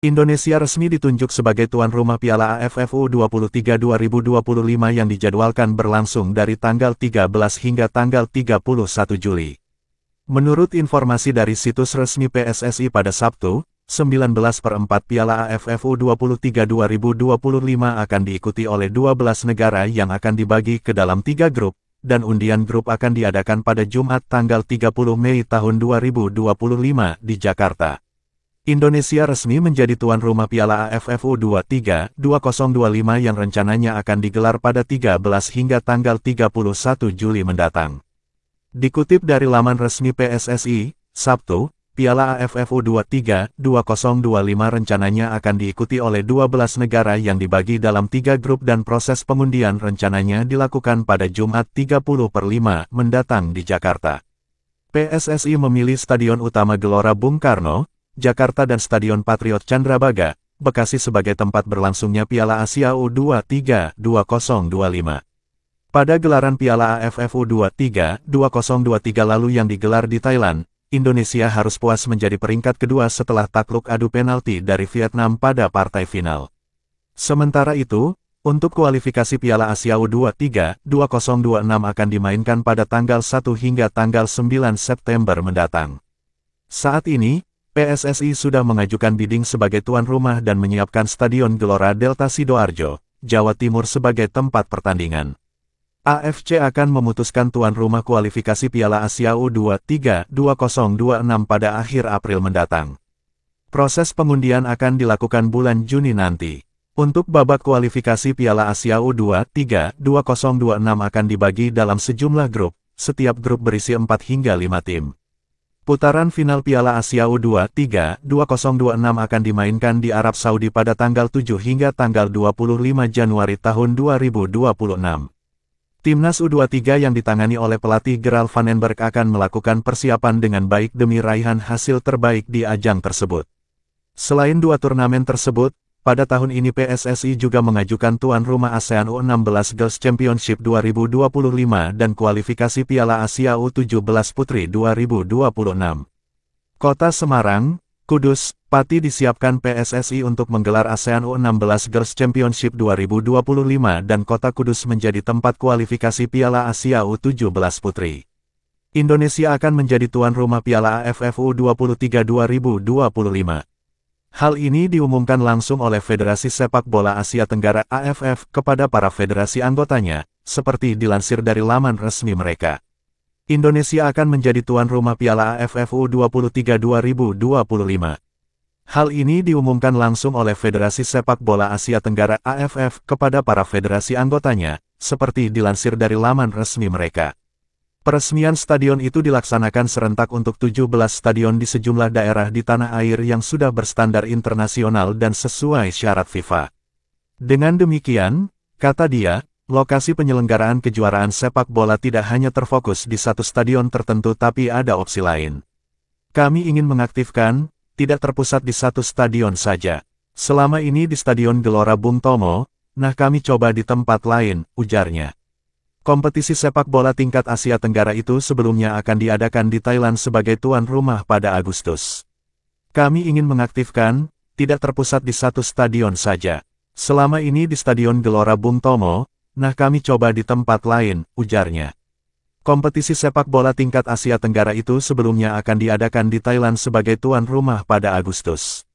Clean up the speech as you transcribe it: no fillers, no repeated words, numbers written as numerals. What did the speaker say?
Indonesia resmi ditunjuk sebagai tuan rumah Piala AFF U23 2025 yang dijadwalkan berlangsung dari tanggal 13 hingga tanggal 31 Juli. Menurut informasi dari situs resmi PSSI pada Sabtu, 19/4 Piala AFF U23 2025 akan diikuti oleh 12 negara yang akan dibagi ke dalam 3 grup, dan undian grup akan diadakan pada Jumat tanggal 30 Mei tahun 2025 di Jakarta. Indonesia resmi menjadi tuan rumah Piala AFF U23 2025 yang rencananya akan digelar pada 13 hingga tanggal 31 Juli mendatang. Dikutip dari laman resmi PSSI, Sabtu, Piala AFF U23 2025 rencananya akan diikuti oleh 12 negara yang dibagi dalam 3 grup dan proses pengundian rencananya dilakukan pada Jumat 30/5 mendatang di Jakarta. PSSI memilih Stadion Utama Gelora Bung Karno, Jakarta dan Stadion Patriot Candrabaga, Bekasi sebagai tempat berlangsungnya Piala Asia U23 2025. Pada gelaran Piala AFF U23 2023 lalu yang digelar di Thailand, Indonesia harus puas menjadi peringkat kedua setelah takluk adu penalti dari Vietnam pada partai final. Sementara itu, untuk kualifikasi Piala Asia U23 2026 akan dimainkan pada tanggal 1 hingga tanggal 9 September mendatang. Saat ini, PSSI sudah mengajukan bidding sebagai tuan rumah dan menyiapkan Stadion Gelora Delta Sidoarjo, Jawa Timur sebagai tempat pertandingan. AFC akan memutuskan tuan rumah kualifikasi Piala Asia U23 2026 pada akhir April mendatang. Proses pengundian akan dilakukan bulan Juni nanti. Untuk babak kualifikasi Piala Asia U23 2026 akan dibagi dalam sejumlah grup, setiap grup berisi 4 hingga 5 tim. Putaran final Piala Asia U23 2026 akan dimainkan di Arab Saudi pada tanggal 7 hingga tanggal 25 Januari tahun 2026. Timnas U23 yang ditangani oleh pelatih Gerald Vandenberg akan melakukan persiapan dengan baik demi raihan hasil terbaik di ajang tersebut. Selain 2 turnamen tersebut, pada tahun ini PSSI juga mengajukan tuan rumah ASEAN U16 Girls Championship 2025 dan kualifikasi Piala Asia U17 Putri 2026. Kota Semarang, Kudus, Pati disiapkan PSSI untuk menggelar ASEAN U16 Girls Championship 2025 dan Kota Kudus menjadi tempat kualifikasi Piala Asia U17 Putri. Indonesia akan menjadi tuan rumah Piala AFF U23 2025. Hal ini diumumkan langsung oleh Federasi Sepak Bola Asia Tenggara AFF kepada para federasi anggotanya, seperti dilansir dari laman resmi mereka. Indonesia akan menjadi tuan rumah Piala AFF U23 2025. Hal ini diumumkan langsung oleh Federasi Sepak Bola Asia Tenggara AFF kepada para federasi anggotanya, seperti dilansir dari laman resmi mereka. Peresmian stadion itu dilaksanakan serentak untuk 17 stadion di sejumlah daerah di tanah air yang sudah berstandar internasional dan sesuai syarat FIFA. Dengan demikian, kata dia, lokasi penyelenggaraan kejuaraan sepak bola tidak hanya terfokus di satu stadion tertentu tapi ada opsi lain. Kami ingin mengaktifkan, tidak terpusat di satu stadion saja. Selama ini di Stadion Gelora Bung Tomo, nah kami coba di tempat lain, ujarnya. Kompetisi sepak bola tingkat Asia Tenggara itu sebelumnya akan diadakan di Thailand sebagai tuan rumah pada Agustus. Kami ingin mengaktifkan, tidak terpusat di satu stadion saja. Selama ini di Stadion Gelora Bung Tomo, nah kami coba di tempat lain, ujarnya. Kompetisi sepak bola tingkat Asia Tenggara itu sebelumnya akan diadakan di Thailand sebagai tuan rumah pada Agustus.